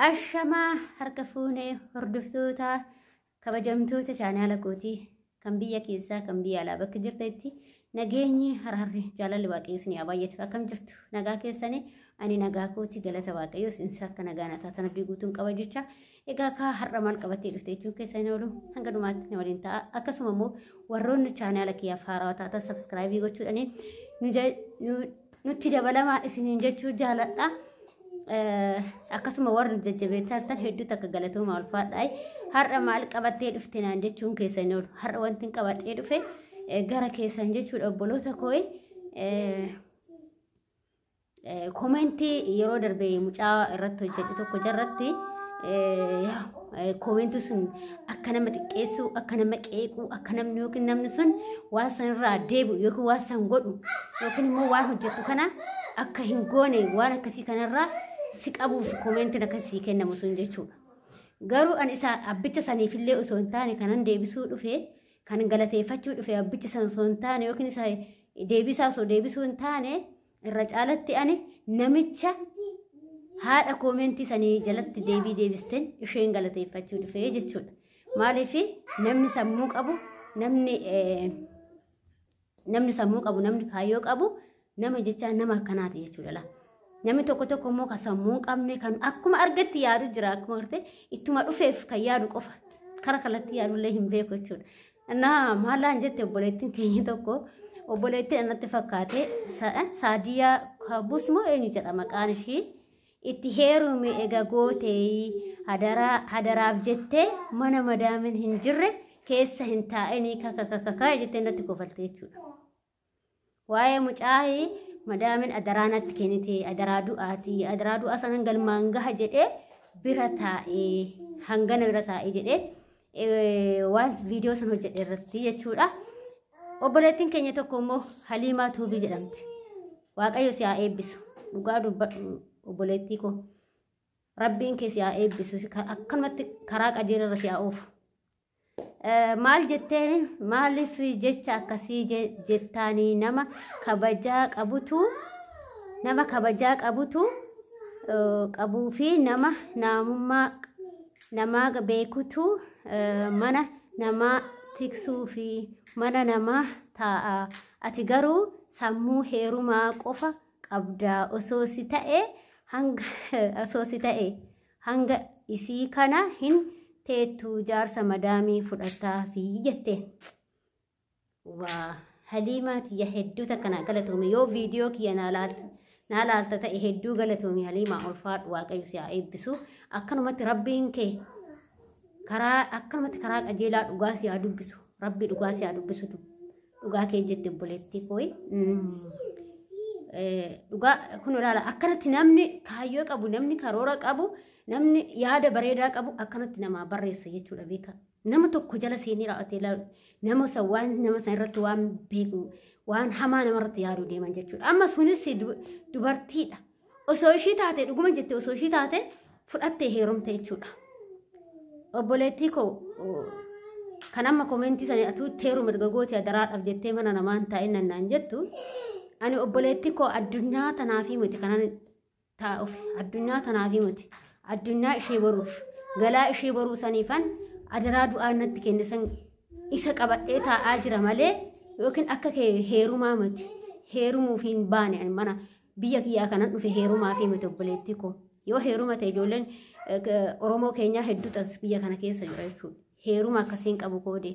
Ashama harkafuune hordoftoota kabajamtoota chaanaala kootii kan biyya keessaa kan biyya alaa bakka jirtetti nageenyi hararri jaalalli waaqayyoos ni abaayatu akkam jirtu nagaa keessanii ani nagaa kooti galata waaqayyoos insa akka nagaa nataa tan abdii guutuun qaba jecha egaa ka har'a maal qabattee dhufte jechuun keessanii oolu hanga dhumaatti na waliin ta'a akkasuma immoo warroonni chaanaala kiyyaaf haarawaa taatan subscribe gochuudhaani nutti dabalamaa isiniin jechuu jaaladha. Akkasuma warri jajjabeessatan hedduutu akka galatooma ulfaadhaay har'a maal qabattee dhufte naan jechuun keessanii oolu har'a wanti qabattee dhufe gara keessan jechuudha obboloota kooyi komentii yeroo darbee mucaa irratti hojjete tokko jarratti komentii sun akka nama xiqqeessu akka nama qeequ akka namni yookiin namni sun waan san irraa deebi'u yookiin waan san godhu yookiin immoo waan hojjetu kana akka hin goone waan akkasii kanarraa si qabuuf komentiin akkasii kennamu sun jechuudha. Garuu an isa abbicha saniifillee osoo hin taane kanan deebisuu dhufe kan galateeffachuu dhufe abbicha san osoo hin taane yookiin isa deebisaa osoo deebisuu hin taane irra caalatti ani namicha haadha komentii sanii jalatti deebii deebisten isheen galateeffachuu dhufe jechuudha. Maaliif namni sammuu qabu namni sammuu qabu namni kaayyoo qabu nama jecha nama akkanaati jechuudha. Namni tokko immoo kan sammuu hin qabne kan akkuma argatti yaadu jira akkuma garte ittuma dhufeef kan yaadu qofa kara kalatti yaadullee hin beeku jechuudha. Naa maalaan jette obboleettiin keenya tokko obboleettiin annatti fakkaate Saadiyaa Kabus moo eenyu jedha maqaan ishii itti heerume egaa gootee hadaraaf jettee mana madaamin hin jirre keessa hin taa'anii kakakakakaa jettee natti kofalte jechuudha. Waa'ee mucaa'ii madaamin adaraanatti kennite adaraa du'aa sanan galmaan gaha jedhee bira taa'ee hangana bira taa'ee jedhee waas viidiyoo san hojjedhe irratti jechuudha. Obboleettiin keenya tokko immoo Haliimaa Tuubii jedhamti. Waaqayyo si haa eebbisu dhugaa dubbadhu obboleettii koo rabbiin kee si haa eebbisu akkanumatti karaa qajeelarra si haa oofu. Maal jettee maaliif jecha akkasii jettaanii nama kabajaa qabutu qabuu fi nama namaa beekutu mana namaa tiksuu fi mana namaa taa'a. Ati garuu sammuu heerumaa qofa qabdaa osoo si ta'e hanga isii kana hin teettu jaarsa madaamii fudhataa fi jette. Waa Haliimaati hedduu takkana galatoome yoo viidiyoo kiyya naa laalta ta'e hedduu galatoome Haliimaa ulfaadhu waaqayyo si haa eebbisu akkanumatti rabbiin kee akkanumatti karaa qajeelaa dhugaa si haa dubbisu rabbi dhugaa si haa dubbisu dhugaa kee jette obboleettii kooyi. Dhugaa kun ilaala akkanatti namni kaayyoo qabu namni karoora qabu namni yaada bareedaa qabu akkanatti nama barreessa jechuudha beeka. Nama tokko jala seenii raawwatee ilaalu nama san irratti waan beeku waan hamaa namarratti yaaduu deeman jechuudha. Amma sunis dubartiidha. Osoo ishii taate dhuguma jette osoo ishii taate fudhattee heerumte jechuudha. Obboleettii koo kan amma komentii sanii atuu teeru mirga gooti adaraadhaaf jettee mana namaan taa'in nannaan jettu ani obboleettii koo addunyaa tanaafii miti kanan taa'uuf addunyaa tanaafii miti. Addunyaa ishee baruuf galaa ishee baruu saniifan adaraa du'aa natti kenne san isa qabadhee taa'aa jira malee yookiin akka kee heerumaa miti heerumuuf hin baane mana biyya kiyyaa kanan dhufe heerumaa fi miti obboleettii koo yoo heeruma ta'e ijoolleen Oromoo keenyaa hedduutas biyya kana keessa jira jechuudha. Heeruma akkasiin qabu koodee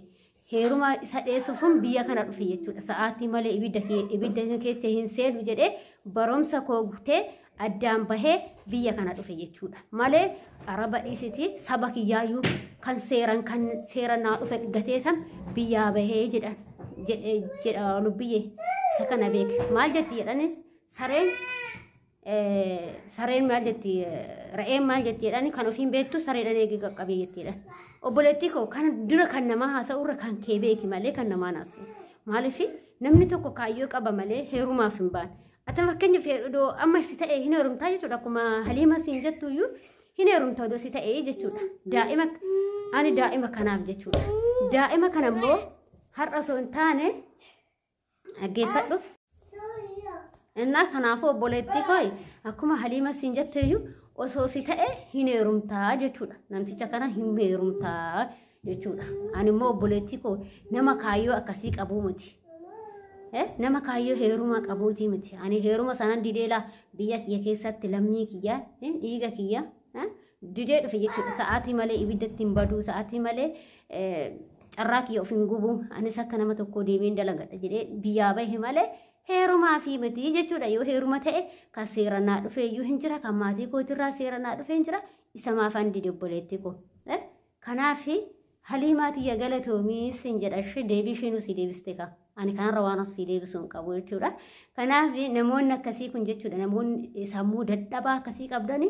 heeruma isa dheessuufun biyya kana dhufe jechuudha. Sa'aatii malee ibidda keessa hin seenu jedhee barumsa koo guutee addaan bahee biyya kana dhufe jechuudha. Malee araba dhiisiti saba kiyyaayyuu kan seeran naa dhufe gateessan biyyaa bahee jedha lubbiyyee isa kana beeke. Maal jetti jedhanis sareen maal jetti re'een maal jetti jedhani kan ofiin beektu sareedhaan eegee qaqqabee jettiidha. Obboleettii koo kan dura kan namaa haasa'urra kan kee beeki malee kan namaan haasa'u. Maaliif namni tokko kaayyoo qaba malee heerumaaf hin baane. Ati fakkeenyaaf odoo amma si ta'e hin heerumtaa jechuudha. Akkuma Haliima siin jettuyyuu hin heerumtaa odoo si ta'e jechuudha. Ani daa'ima kanaaf jechuudha. Daa'ima kana immoo har'a osoo hin taane dhaggeeffadhu. Innaa kanaafuu obboleettii koo akkuma Haliima siin jettuyyuu osoo si ta'e hin heerumtaa jechuudha. Namticha kana hin heerumtaa jechuudha. Ani immoo obboleettii koo nama kaayyoo akkasii qabuu miti. Nama kaayyoo heeruma qabuutii miti. Ani heeruma sanan dideela biyya kiyya keessatti lammii kiyya dhiiga kiyya didee dhufe jechuudha. Sa'aatii malee ibiddatti hin baduu, sa'aatii malee carraa kiyya of hin gubu. Anis akka nama tokko deemeen dalagadha jedhee biyyaa bahe malee heerumaa fi miti jechuudha. Yoo heeruma ta'e kan seeranaa dhufee iyyuu hin jira, kan maatii kootirraa seeranaa dhufee hin jira. Isa maafan dide obboleettii koo. Kanaaf Haliimaatii galatoomii sin jedha ishee deebii ishee nusi deebiste ka. Ani kanarra waan asii deebisuu hin qabu jechuudha. Kanaaf namoonni akkasii kun jechuudha. Namoonni sammuu dadhabaa akkasii qabdani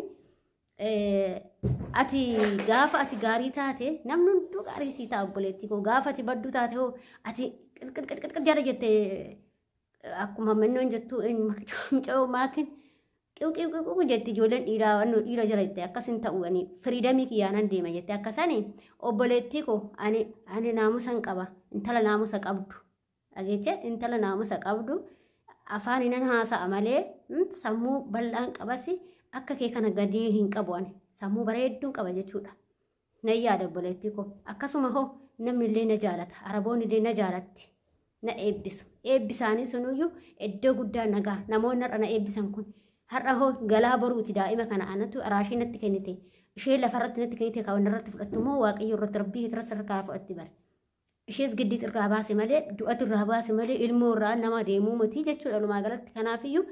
ati gaafa ati gaarii taate namni hunduu gaarii sii ta'a obboleettii koo. Gaafa ati badduu taate hoo ati qilqilqilqil jara jettee akkuma mennoon jettu mucoo maakin qiu jetti ijoolleen dhiira jira jettee akkasin ta'u ani firiidamii kiyyaanan deema jettee akkasanii obboleettii koo ani naamusan qaba intala naamusa qabdu dhageeche intala naamusa qabdu afaan inan haasa'a malee sammuu bal'aan qabasi akka kee kana gadi hin qabu ani sammuu bareedduun qaba jechuudha. Na yaada obboleettii koo akkasuma hoo namni illee na jaalata araboonni illee na jaalatti na eebbisu eebbisaanii sunuyyuu iddoo guddaa nagaa namoonni har'a na eebbisan kun har'a hoo galaa boruuti daa'ima kana anatu araashii natti kennite ishee lafarratti natti kennite kaawwan irratti fudhattu moo waaqayyo irratti rabbii irratti sarkaa fudhatti bare ishees giddiit irraa baase malee du'atu irraa baase malee ilmoo irraa nama deemuu miti jechuudha. Walumaa galatti kanaafiyyuu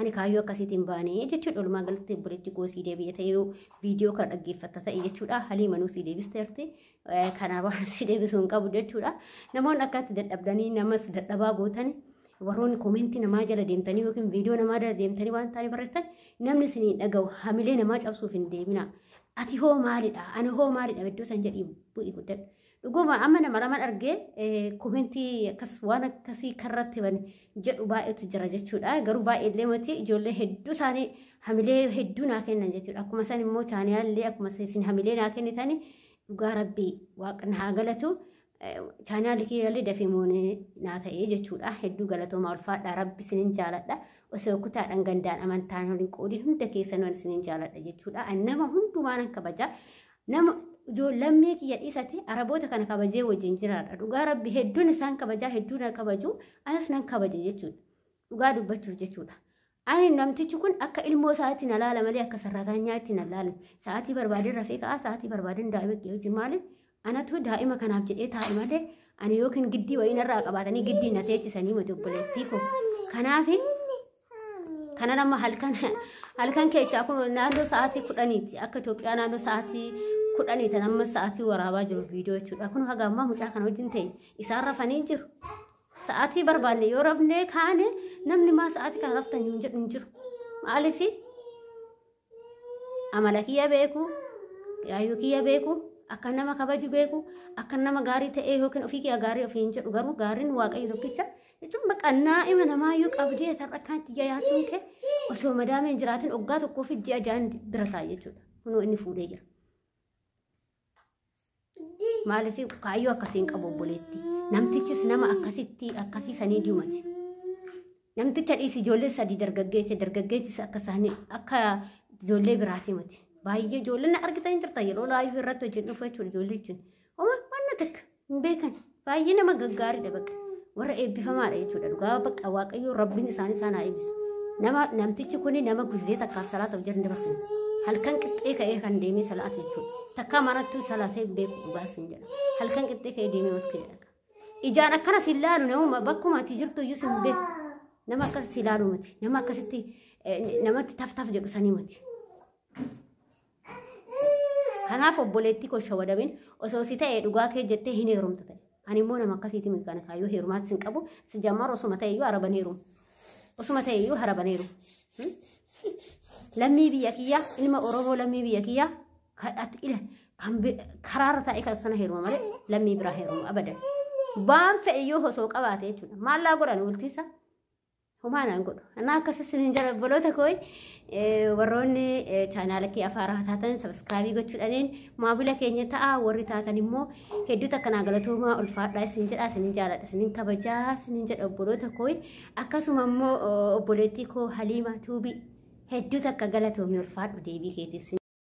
ani kaayyoo akkasiitiin baanee jechuudha. Walumaa galatti obboleettii koo sii deebi'e ta'ee viidiyoo kan dhaggeeffatta ta'e jechuudha. Haliimanuu sii deebisteerti kanaaf sii deebisuu hin qabu jechuudha. Namoonni akkatti dadhabdanii namas dadhabaa gootan warroonni koomentii namaa jala deemtanii yookiin viidiyoo namaa jala deemtanii waan taanii barreessan namni isin dhaga'u hamilee namaa cabsuuf hin deemina. Ati hoo maalidha? Ani hoo maalidha? Iddoo san jedhii bu'ii guddadha. Dhuguma amma nama lama argee koomentii akkas waan akkasii karratti ban jedhu baay'eetu jira jechuudha. Garuu baay'eellee miti ijoollee hedduu isaanii hamilee hedduu naa kennan jechuudha. Akkuma san immoo chaanaallee akkuma isin hamilee naa kennitanii dhugaa rabbii waaqni haa galatu. Chaanaalli kiyyaallee dafeemoon naa ta'ee jechuudha. Hedduu galatoomaa ulfaadhaa rabbi isinin jaaladha. Osoo kutaadhaan gandaan amantaan waliin qoodiin hunda keessan waan isinin jaaladha jechuudha. Nama hundumaa nan kabaja. Nama lammii kiyya dhiisatti araboota kana kabajee wajjin jiraadha. Dhugaa rabbi hedduun isaan kabajaa hedduun nan kabaju anas nan kabaje jechuudha. Dhugaa dubbachuuf jechuudha. Ani namtichi kun akka ilmoo isaatti na laala malee akka sarrataan nyaatti na laala. Sa'aatii barbaadeen rafee ka'a sa'aatii barbaadeen daa'ima kiyya wajjin maaliif anatu daa'ima kanaaf jedhee taa'e malee ani yookiin giddii wayii narraa qabaatanii giddii na teechisanii mati obboleettii koo. Kanaaf kana nama halkan keessaa kun naannoo sa'aatii 10 akka Itoophiyaa naannoo sa'aatii 10 tan amma sa'aatii waraabaa jiru viidiyoo jechuudha. Kun haga ammaa mucaa kana wajjin ta'e isaan rafanii jiru. Sa'aatii barbaanne yoo rafnee kaane namni maa sa'aatii kana raftan hin jiru. Maaliif amala kiyya beeku yaayyuu kiyya beeku akka nama kabaju beeku akka nama gaarii ta'ee yookiin ofii kiyya gaarii ofiin jedhu garuu gaariin waaqayyo tokkicha jechuun baqannaa ima namaayyuu qabdee sarara kanatti jayyaatuun kee osoo madaameen jiraatin waggaa tokkoo fi ji'a ja'an bira ta'a jechuudha. Kunoo inni fuudhee jira. Maaliif kaayyoo akkasiin qabu obboleetti. Namtichis nama akkasii sanii diumati. Namticha dhiisi ijoollee sadii dargaggeessis akka ijoollee biraati miti. Baay'ee ijoolleen argitan jirta yeroo laayif irratti hojii dhufu jechuudha ijoollee jechuun. Waan takka hin beekan baay'ee nama gaggaaridha bakka warra eebbifamaadha jechuudha. Dhugaa bakka waaqayyoo rabbiin isaan haa eebbisu. Namtichi kun nama guddee takkaaf salaata hojjetan dabarsan. Halkan qixxee ka'ee kan deemee salaata jechuudha. Takka manattuu salaatee beeku dhugaas hin jedha. Halkan qixxee ka'ee deemee waskii jedha. Ijaan akkana si ilaalu nama bakkuma ati jirtu iyyuu sin beeku. Nama akkas si ilaalu miti. Nama akkasitti namatti taf jedhu sanii miti. Kanaaf obboleettii koo shawadamin osoo si ta'e dhugaa kee jettee hin heerumta ta'e. Ani immoo nama akkasiitii miti kana kaayyoo heerumaatti sin qabu. Si jammaar osuma ta'e iyyuu harabaneeru. Osuma ta'e iyyuu harabaneeru. Lammii biyya kiyyaa ilma Oromoo lammii biyya kiyyaa karaarra taa'ee kan sana heeruma malee lammii biraa heeruma abadan. Waan fe'e iyyuu osoo qabaate jechuudha. Maallaa godhan ultiisa. Humaanaan godhu. Anaa akkasii sin jala obboloota koo warroonni chaanaala kee afaaraa taatan sabiskiraabii gochuudhaaniin maamila keenya ta'a warri taatan immoo hedduu takkanaa galatoomaa ulfaadhaa isin jedha isin jaaladha isin kabajaa isin jedha obboloota koo akkasuma immoo obboleettii koo Haliimaa Tuubii hedduu takka galatoomii ulfaadhu deebii keetis.